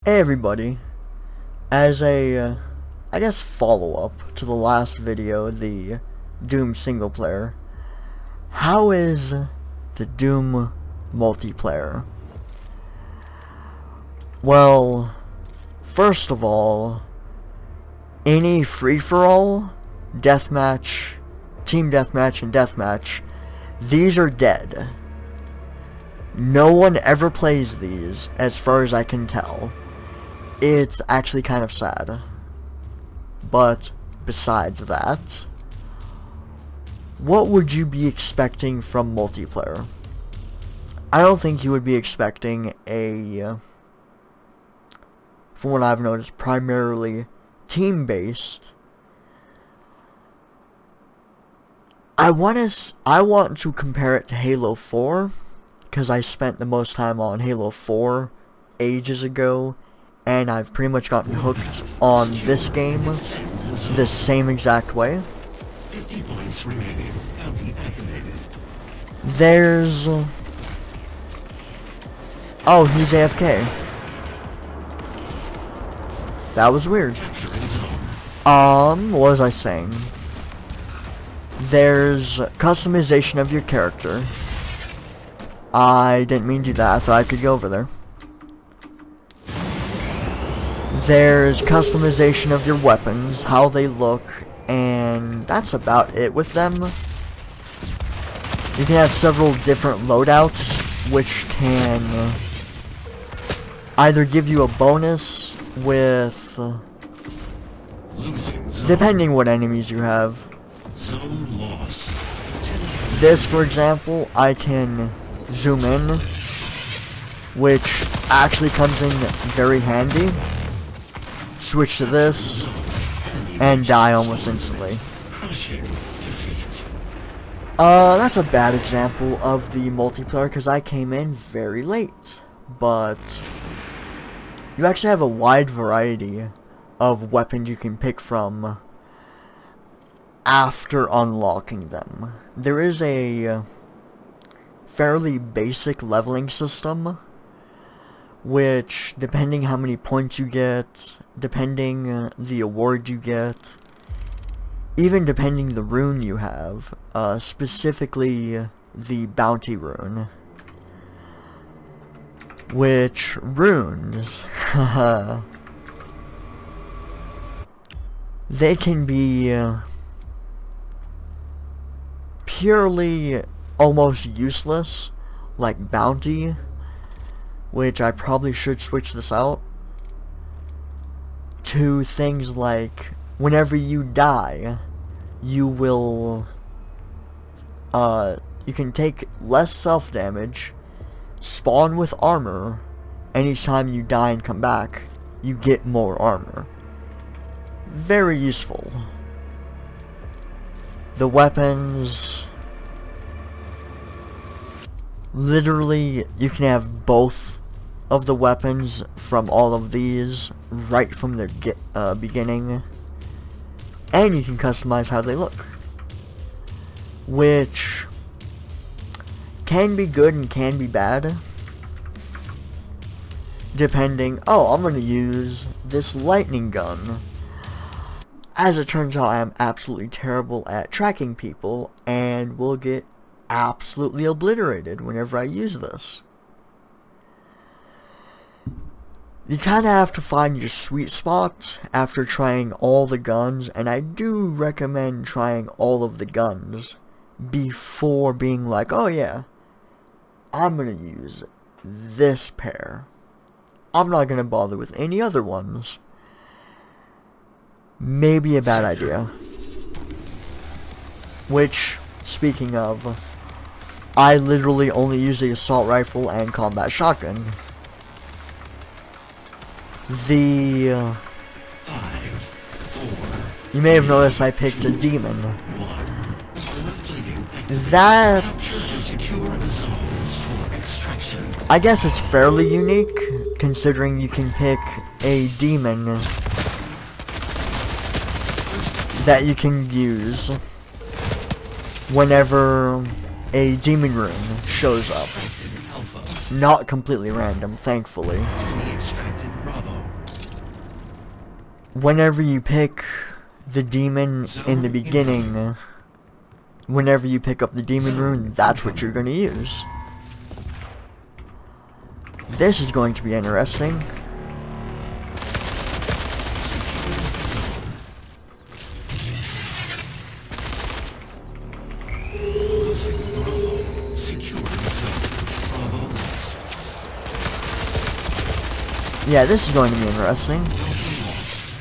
Hey everybody, as a, I guess follow-up to the last video, the Doom single player, how is the Doom multiplayer? Well, first of all, any free-for-all, deathmatch, team deathmatch, and deathmatch, these are dead. No one ever plays these, as far as I can tell. It's actually kind of sad. But besides that, what would you be expecting from multiplayer? I don't think you would be expecting a, from what I've noticed, primarily team-based. I want to compare it to Halo 4, because I spent the most time on Halo 4 ages ago, and I've pretty much gotten hooked on this game the same exact way. 50 points remaining. I'll be activated. There's... oh, he's AFK. That was weird. What was I saying? There's customization of your character. I didn't mean to do that. I thought I could go over there. There's customization of your weapons, how they look, and that's about it with them. You can have several different loadouts, which can either give you a bonus with, depending what enemies you have. Zone lost. This, for example, I can zoom in, which actually comes in very handy. Switch to this, and die almost instantly. That's a bad example of the multiplayer, because I came in very late. But you actually have a wide variety of weapons you can pick from after unlocking them. There is a fairly basic leveling system, which, depending how many points you get, depending the award you get, even depending the rune you have, specifically the bounty rune, which runes, they can be purely almost useless, like bounty, which I probably should switch this out, to things like, whenever you die, you will, you can take less self-damage, spawn with armor, anytime you die and come back, you get more armor. Very useful. The weapons, literally, you can have both of the weapons from all of these right from their beginning, and you can customize how they look, which can be good and can be bad, depending. Oh, I'm gonna use this lightning gun. As it turns out, I am absolutely terrible at tracking people, and will get absolutely obliterated whenever I use this. You kind of have to find your sweet spot after trying all the guns, and I do recommend trying all of the guns before being like, oh yeah, I'm gonna use this pair. I'm not gonna bother with any other ones. Maybe a bad idea. Which, speaking of, I literally only use the assault rifle and combat shotgun. You may have noticed I picked a demon. That, I guess it's fairly unique, considering you can pick a demon that you can use whenever a demon rune shows up. Not completely random, thankfully. Enemy extracted. Bravo. whenever you pick the demon in the beginning, whenever you pick up the demon rune, that's what you're going to use. This is going to be interesting. Yeah, this is going to be interesting.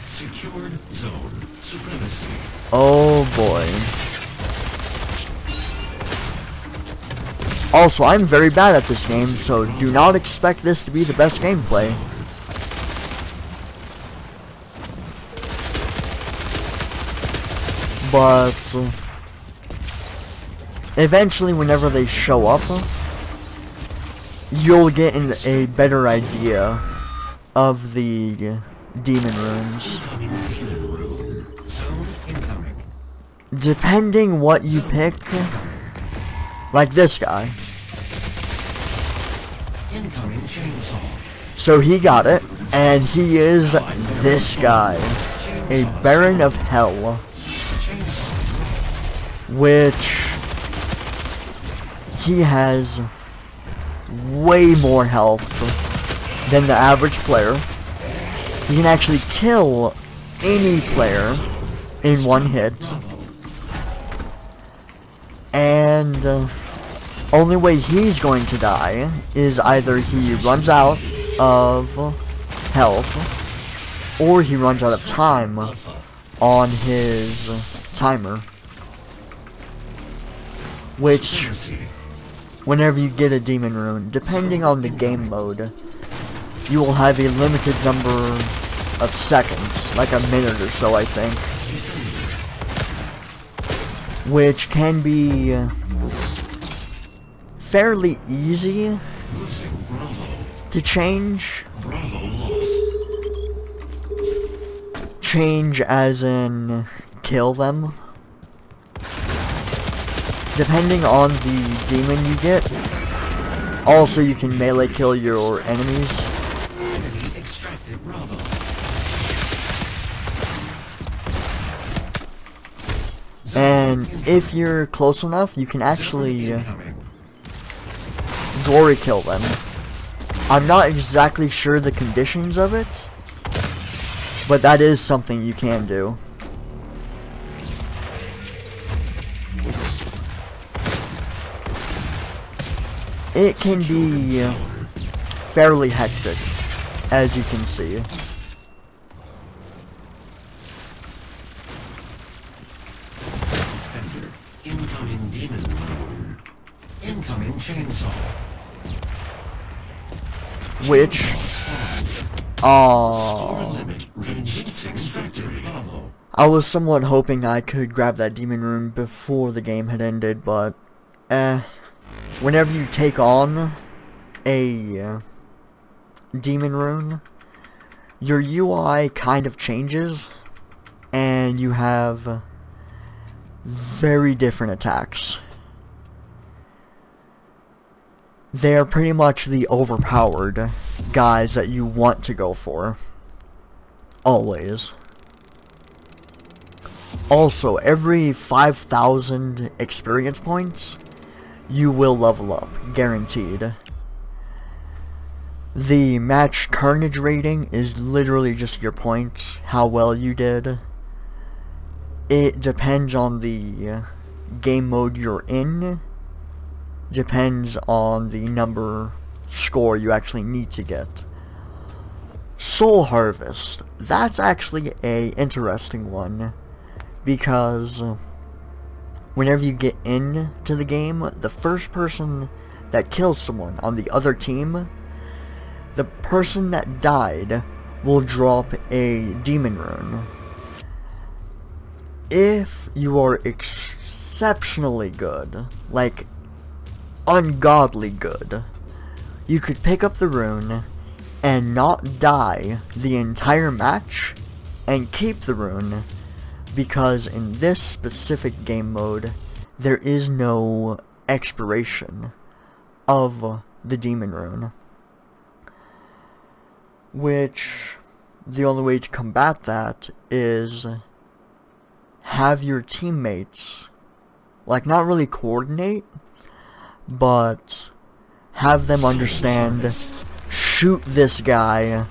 Secured zone supremacy. Oh boy. Also, I'm very bad at this game, so do not expect this to be the best gameplay. But eventually, whenever they show up, you'll get a better idea of the demon runes. Depending what you pick, like this guy. So he got it, and he is this guy, a Baron of Hell, which he has way more health than the average player. He can actually kill any player in one hit. And only way he's going to die is either he runs out of health or he runs out of time on his timer. Which, whenever you get a demon rune, depending on the game mode, you will have a limited number of seconds, like a minute or so, I think, which can be fairly easy to change. Change as in kill them. Depending on the demon you get. Also, you can melee kill your enemies. And if you're close enough, you can actually glory kill them. I'm not exactly sure the conditions of it, but that is something you can do. It can be fairly hectic, as you can see. Incoming demon rune. Incoming chainsaw. Which, I was somewhat hoping I could grab that demon rune before the game had ended, but whenever you take on a demon rune, your UI kind of changes, and you have very different attacks. They are pretty much the overpowered guys that you want to go for. Always. Also, every 5,000 experience points, you will level up, guaranteed. The match carnage rating is literally just your points, how well you did. It depends on the game mode you're in. Depends on the score you actually need to get. Soul Harvest. That's actually a interesting one. Because whenever you get into the game, the first person that kills someone on the other team, the person that died will drop a demon rune. If you are exceptionally good, like ungodly good, you could pick up the rune and not die the entire match and keep the rune, because in this specific game mode there is no expiration of the demon rune, which the only way to combat that is have your teammates, like, not really coordinate, but have them understand, shoot this guy,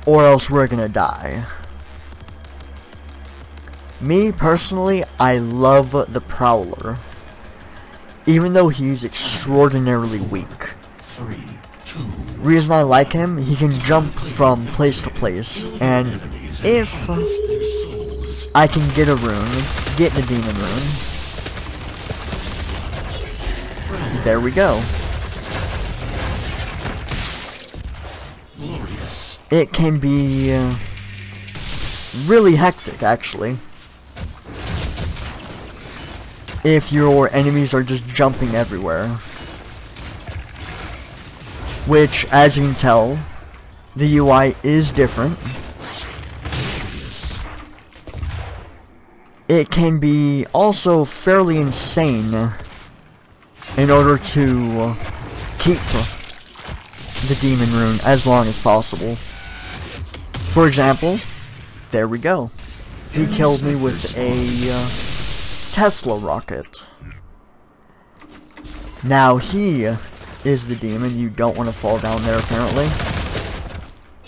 or else we're gonna die. Me, personally, I love the Prowler, even though he's extraordinarily weak. 3, 2, Reason I like him, he can jump from place to place, and if I can get a rune, get the demon rune, there we go. glorious. It can be really hectic, actually, if your enemies are just jumping everywhere. Which, as you can tell, the UI is different. It can be also fairly insane in order to keep the demon rune as long as possible. For example, there we go. He killed me with a Tesla rocket. Now he is the demon. You don't want to fall down there, apparently.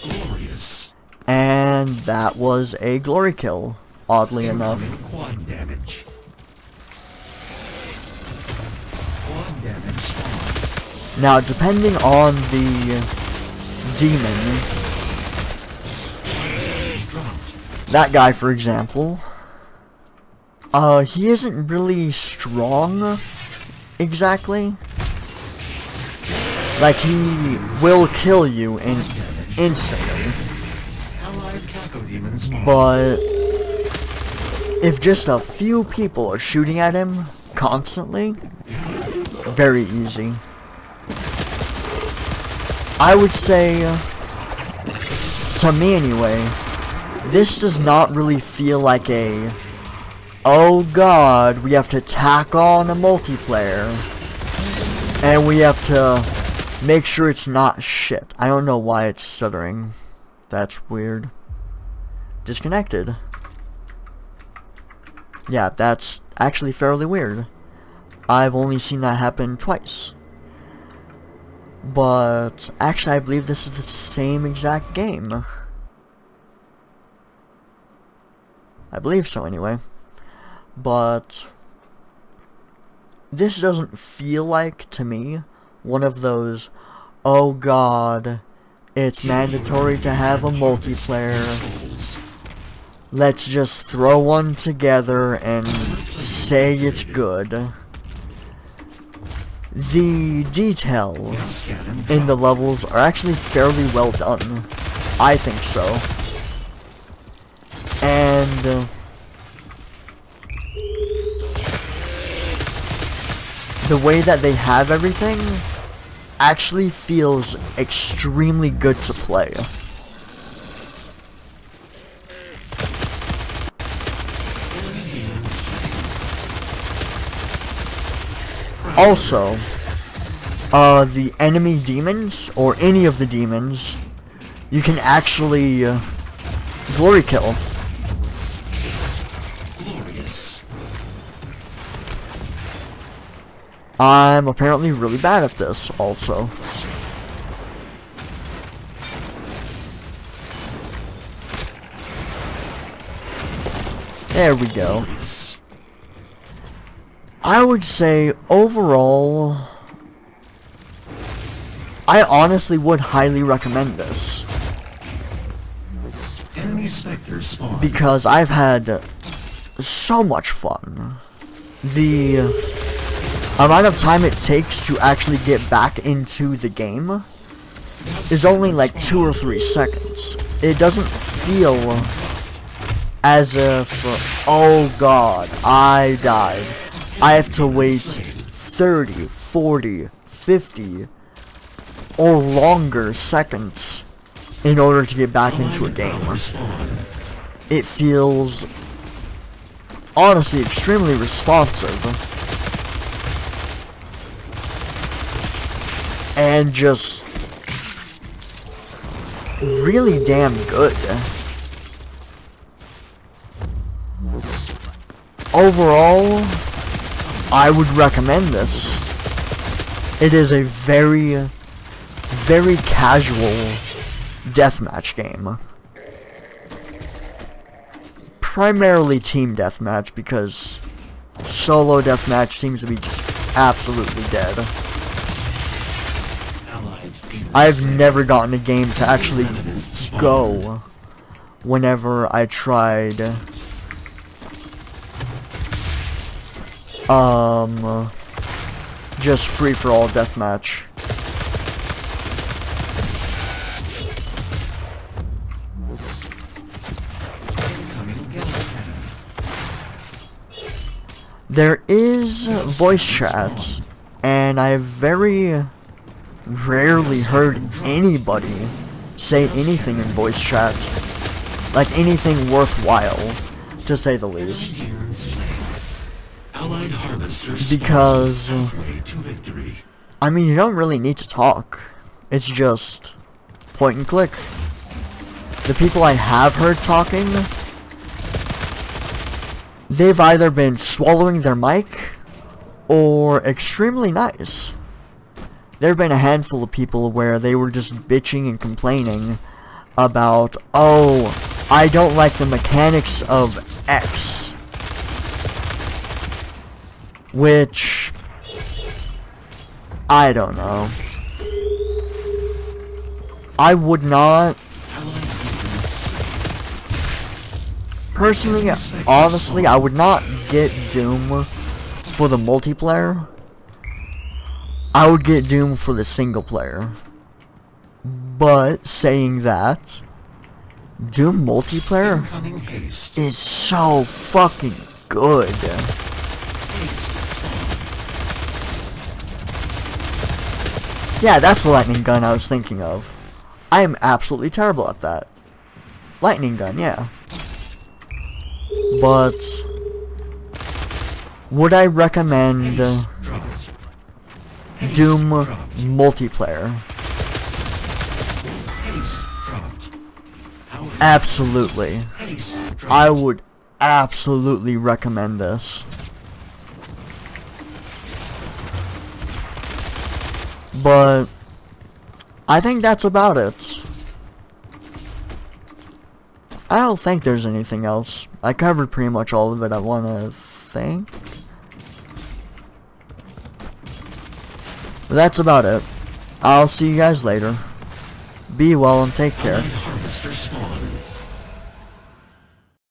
Glorious. And that was a glory kill, oddly enough. Quad damage. Quad damage spawn. Now, depending on the demon, Dropped. that guy, for example, he isn't really strong, exactly. Like, he will kill you instantly. Allied Cacodemon spawn. But if just a few people are shooting at him constantly, very easy. I would say, to me anyway, this does not really feel like a, oh god, we have to tack on a multiplayer, and we have to make sure it's not shit. I don't know why it's stuttering. That's weird. Disconnected. Yeah, that's actually fairly weird. I've only seen that happen twice. But actually, I believe this is the same exact game. I believe so, anyway. But this doesn't feel like, to me, one of those, oh god, it's mandatory to have a multiplayer, let's just throw one together and say it's good. The detail in the levels are actually fairly well done. I think so. And the way that they have everything actually feels extremely good to play. Also, the enemy demons, or any of the demons, you can actually glory kill. Glorious. I'm apparently really bad at this, also. There we go. I would say, overall, I honestly would highly recommend this. Enemy specters spawn. Because I've had so much fun. The amount of time it takes to actually get back into the game is only like 2 or 3 seconds. It doesn't feel as if, oh god, I died. I have to wait 30, 40, 50, or longer seconds in order to get back into a game. It feels, honestly, extremely responsive. And just really damn good. Overall, I would recommend this. It is a very, very casual deathmatch game. Primarily team deathmatch, because solo deathmatch seems to be just absolutely dead. I've never gotten a game to actually go whenever I tried just free-for-all deathmatch. There is voice chats, and I've very rarely heard anybody say anything in voice chat, like anything worthwhile, to say the least. Because, I mean, you don't really need to talk. It's just point and click. The people I have heard talking, they've either been swallowing their mic or extremely nice. There have been a handful of people where they were just bitching and complaining about, oh, I don't like the mechanics of X. Which, I don't know. I would not. Personally, honestly, I would not get Doom for the multiplayer. I would get Doom for the single player. But, saying that, Doom multiplayer is so fucking good. Yeah, that's the lightning gun I was thinking of. I am absolutely terrible at that. Lightning gun, yeah. But would I recommend Doom multiplayer? Absolutely. I would absolutely recommend this. But I think that's about it. I don't think there's anything else. I covered pretty much all of it, I wanna think. But that's about it. I'll see you guys later. Be well and take care. Harvester spawn.